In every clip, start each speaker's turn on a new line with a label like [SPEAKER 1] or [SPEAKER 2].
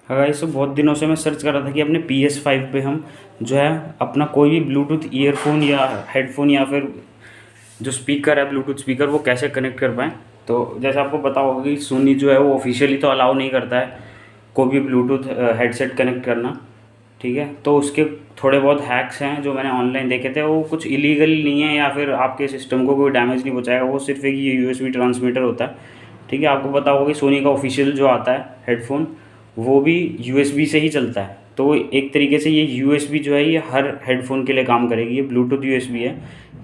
[SPEAKER 1] Guys, बहुत दिनों से मैं सर्च कर रहा था कि अपने PS5 पे हम जो है अपना कोई भी ब्लूटूथ ईयरफोन या हेडफोन या फिर जो स्पीकर है ब्लूटूथ स्पीकर वो कैसे कनेक्ट कर पाएँ। तो जैसे आपको पता होगा कि सोनी जो है वो ऑफिशियली तो अलाउ नहीं करता है कोई भी ब्लूटूथ हेडसेट कनेक्ट करना। ठीक है, तो उसके थोड़े बहुत हैक्स हैं जो मैंने ऑनलाइन देखे थे, वो कुछ इलीगल नहीं है या फिर आपके सिस्टम को कोई डैमेज नहीं पहुंचाएगा, वो सिर्फ एक ये USB ट्रांसमीटर होता है। ठीक है, आपको पता होगा कि सोनी का ऑफिशियल जो आता है हेडफोन वो भी USB से ही चलता है। तो एक तरीके से ये USB जो है ये हर हेडफोन के लिए काम करेगी, ये ब्लूटूथ USB है।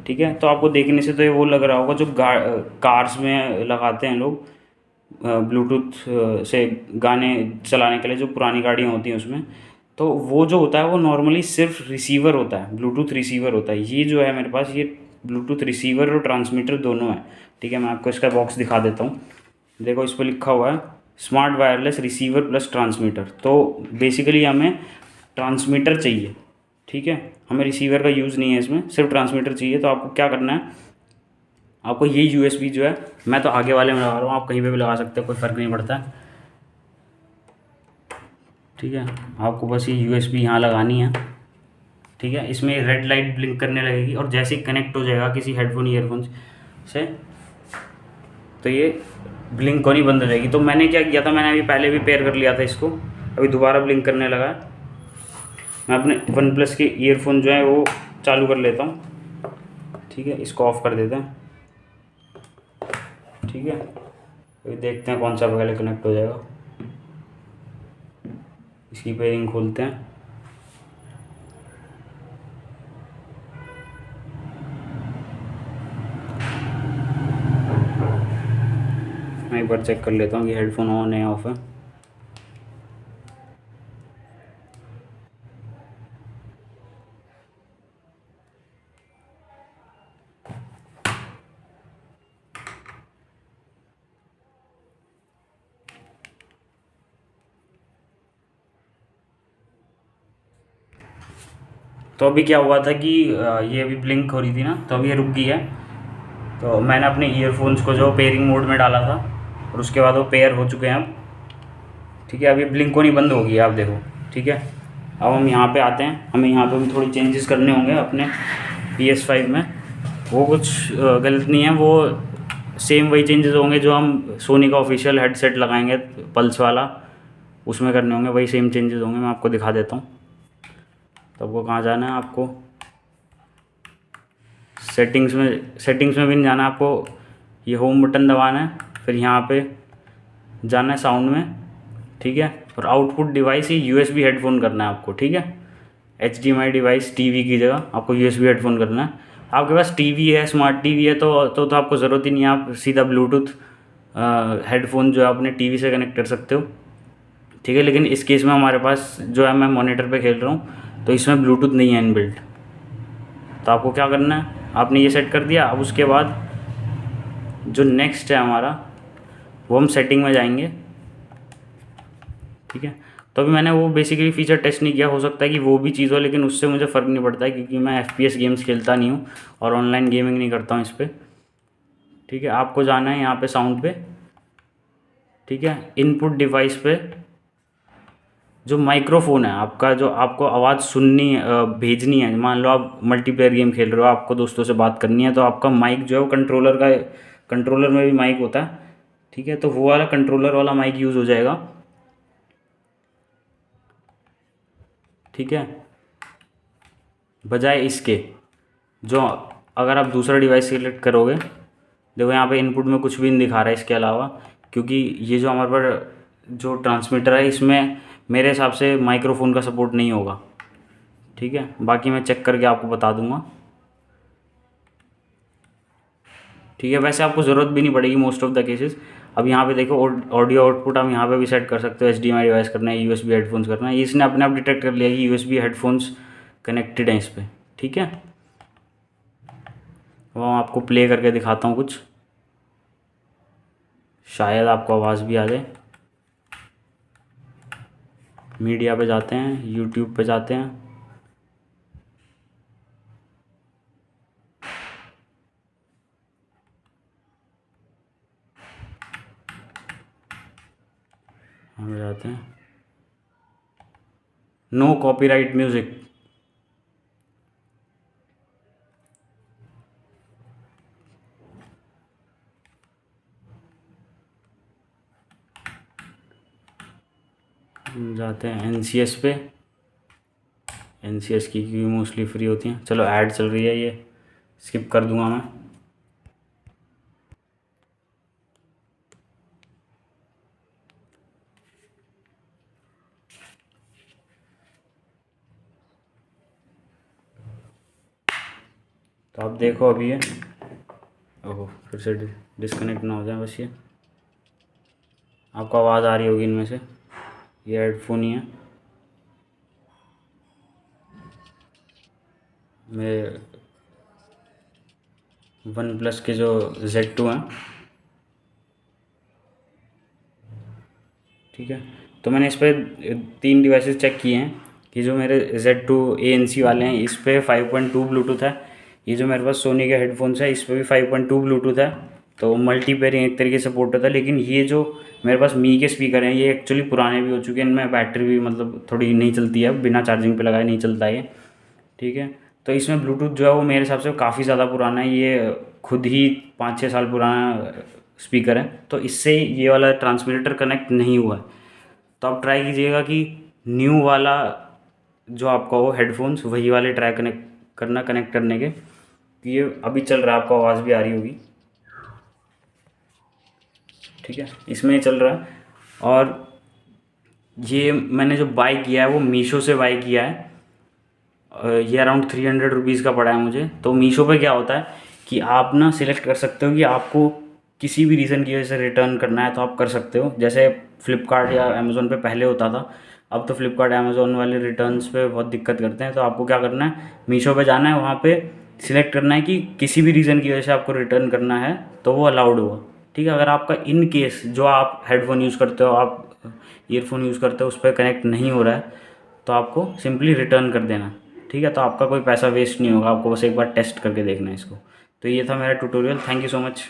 [SPEAKER 1] ठीक है, तो आपको देखने से तो ये वो लग रहा होगा जो कार्स में लगाते हैं लोग ब्लूटूथ से गाने चलाने के लिए, जो पुरानी गाड़ियाँ होती हैं उसमें। तो वो जो होता है वो नॉर्मली सिर्फ रिसीवर होता है, ब्लूटूथ रिसीवर होता है। ये जो है मेरे पास ये ब्लूटूथ रिसीवर और ट्रांसमीटर दोनों है। ठीक है, मैं आपको इसका बॉक्स दिखा देता हूँ। देखो, इस पर लिखा हुआ है smart wireless receiver plus transmitter. तो बेसिकली हमें ट्रांसमीटर चाहिए। ठीक है, हमें रिसीवर का यूज़ नहीं है इसमें, सिर्फ ट्रांसमीटर चाहिए। तो आपको क्या करना है, आपको ये USB जो है, मैं तो आगे वाले में लगा रहा हूँ, आप कहीं पे भी लगा सकते हो, कोई फ़र्क नहीं पड़ता है। ठीक है, आपको बस ये USB यहाँ लगानी है। ठीक है, इसमें रेड लाइट ब्लिंक करने लगेगी और जैसे ही कनेक्ट हो जाएगा किसी हेडफोन ईयरफोन से तो ये ब्लिंक होनी बंद हो जाएगी। तो मैंने क्या किया था, मैंने अभी पहले भी पेयर कर लिया था इसको, अभी दोबारा ब्लिंक करने लगा है। मैं अपने वन प्लस के ईयरफोन जो है वो चालू कर लेता हूँ। ठीक है, इसको ऑफ़ कर देते हैं। ठीक है, अभी देखते हैं कौन सा पहले कनेक्ट हो जाएगा। इसकी पेयरिंग खोलते हैं। मैं एक बार चेक कर लेता हूँ कि हेडफोन ऑन है ऑफ है। तो अभी क्या हुआ था कि ये अभी ब्लिंक हो रही थी ना, तो अभी ये रुक गई है। तो मैंने अपने ईयरफोन्स को जो पेयरिंग मोड में डाला था और उसके बाद वो पेयर हो चुके हैं अब। ठीक है, अभी ब्लिंक होनी बंद हो गई है, आप देखो। ठीक है, अब हम यहाँ पे आते हैं, हमें यहाँ पे भी थोड़ी चेंजेस करने होंगे अपने PS5 में। वो कुछ गलत नहीं है, वो सेम वही चेंजेस होंगे जो हम सोनी का ऑफिशियल हेडसेट लगाएंगे पल्स वाला, उसमें करने होंगे, वही सेम चेंजेस होंगे। मैं आपको दिखा देता हूँ। तो आपको कहाँ जाना है, आपको सेटिंग्स में भी नहीं जाना है आपको, ये होम बटन दबाना है, फिर यहाँ पे जाना है साउंड में। ठीक है, और आउटपुट डिवाइस ही USB हेडफोन करना है आपको। ठीक है, HDMI डिवाइस टीवी की जगह आपको USB हेडफोन करना है। आपके पास टीवी है, स्मार्ट टीवी है, तो आपको ज़रूरत ही नहीं है, आप सीधा ब्लूटूथ हेडफोन जो है अपने टीवी से कनेक्ट कर सकते हो। ठीक है, लेकिन इस केस में हमारे पास जो है, मैं मॉनिटर पे खेल रहा हूँ तो इसमें ब्लूटूथ नहीं है इनबिल्ट। तो आपको क्या करना है, आपने ये सेट कर दिया। अब उसके बाद जो नेक्स्ट है हमारा, वो हम सेटिंग में जाएंगे। ठीक है, तो अभी मैंने वो बेसिकली फ़ीचर टेस्ट नहीं किया, हो सकता है कि वो भी चीज़ हो, लेकिन उससे मुझे फ़र्क नहीं पड़ता है क्योंकि मैं FPS गेम्स खेलता नहीं हूँ और ऑनलाइन गेमिंग नहीं करता हूँ इस पर। ठीक है, आपको जाना है यहाँ पे साउंड पे। ठीक है, इनपुट डिवाइस पे जो माइक्रोफोन है आपका, जो आपको आवाज़ सुननी है भेजनी है, मान लो आप मल्टीप्लेयर गेम खेल रहे हो, आपको दोस्तों से बात करनी है, तो आपका माइक जो है वो कंट्रोलर में भी माइक होता है। ठीक है, तो वो वाला कंट्रोलर वाला माइक यूज़ हो जाएगा। ठीक है, बजाय इसके जो अगर आप दूसरा डिवाइस सिलेक्ट करोगे, देखो यहाँ पे इनपुट में कुछ भी नहीं दिखा रहा है इसके अलावा, क्योंकि ये जो हमारे पर जो ट्रांसमीटर है इसमें मेरे हिसाब से माइक्रोफोन का सपोर्ट नहीं होगा। ठीक है, बाकी मैं चेक करके आपको बता दूंगा। ठीक है, वैसे आपको ज़रूरत भी नहीं पड़ेगी मोस्ट ऑफ द केसेस। अब यहाँ पे देखो ऑडियो आउटपुट हम यहाँ पे भी सेट कर सकते हो, HDMI डिवाइस करना है, USB हेडफोन्स करना है, इसने अपने आप डिटेक्ट कर लिया कि USB हेडफोन्स कनेक्टेड हैं इस पर। ठीक है, वो आपको प्ले करके दिखाता हूँ कुछ, शायद आपको आवाज़ भी आ जाए। मीडिया पे जाते हैं, YouTube पे जाते हैं। यहाँ पे जाते हैं, नो कॉपीराइट म्यूजिक। जाते हैं NCS पे। NCS की मोस्टली फ्री होती हैं। चलो ऐड चल रही है, ये स्किप कर दूंगा मैं। तो आप देखो अभी ये, ओहो फिर से डिस्कनेक्ट ना हो जाए बस। ये आपको आवाज़ आ रही होगी इनमें से, ये हेडफोन ही है मेरे वन प्लस के जो Z2 हैं। ठीक है, तो मैंने इस पर 3 डिवाइसेस चेक किए हैं कि जो मेरे Z2 ANC वाले हैं इस पर 5.2 ब्लूटूथ है। ये जो मेरे पास सोनी के हेडफोन्स है इस पर भी 5.2 ब्लूटूथ है। तो मल्टी पेयरिंग एक तरीके से सपोर्ट होता है। लेकिन ये जो मेरे पास मी के स्पीकर हैं ये एक्चुअली पुराने भी हो चुके हैं, इनमें बैटरी भी मतलब थोड़ी नहीं चलती है, बिना चार्जिंग पे लगाए नहीं चलता ये। ठीक है, तो इसमें ब्लूटूथ जो है वो मेरे हिसाब से काफ़ी ज़्यादा पुराना है। ये खुद ही 5-6 साल पुराना स्पीकर है, तो इससे ये वाला ट्रांसमीटर कनेक्ट नहीं हुआ है। तो आप ट्राई कीजिएगा कि न्यू वाला जो आपका हो हेडफोन्स वही वाले ट्राई कनेक्ट करने के। ये अभी चल रहा है, आपको आवाज़ भी आ रही होगी। ठीक है, इसमें ही चल रहा है। और ये मैंने जो बाई किया है वो मीशो से बाई किया है। ये अराउंड 300 रुपीज़ का पड़ा है मुझे। तो मीशो पे क्या होता है कि आप ना सिलेक्ट कर सकते हो कि आपको किसी भी रीज़न की वजह से रिटर्न करना है तो आप कर सकते हो। जैसे फ्लिपकार्ट या अमेज़ोन पे पहले होता था, अब तो फ्लिपकार्ट अमेज़ोन वाले रिटर्न्स पे बहुत दिक्कत करते हैं। तो आपको क्या करना है, मीशो पे जाना है, वहाँ पे सिलेक्ट करना है कि किसी भी रीज़न की वजह से आपको रिटर्न करना है तो वो अलाउड होगा। ठीक है, अगर आपका इन केस जो आप हेडफोन यूज़ करते हो, आप ईयरफोन यूज़ करते हो, उस पर कनेक्ट नहीं हो रहा है तो आपको सिंपली रिटर्न कर देना। ठीक है, तो आपका कोई पैसा वेस्ट नहीं होगा, आपको बस एक बार टेस्ट करके देखना है इसको। तो ये था मेरा tutorial. Thank you so much.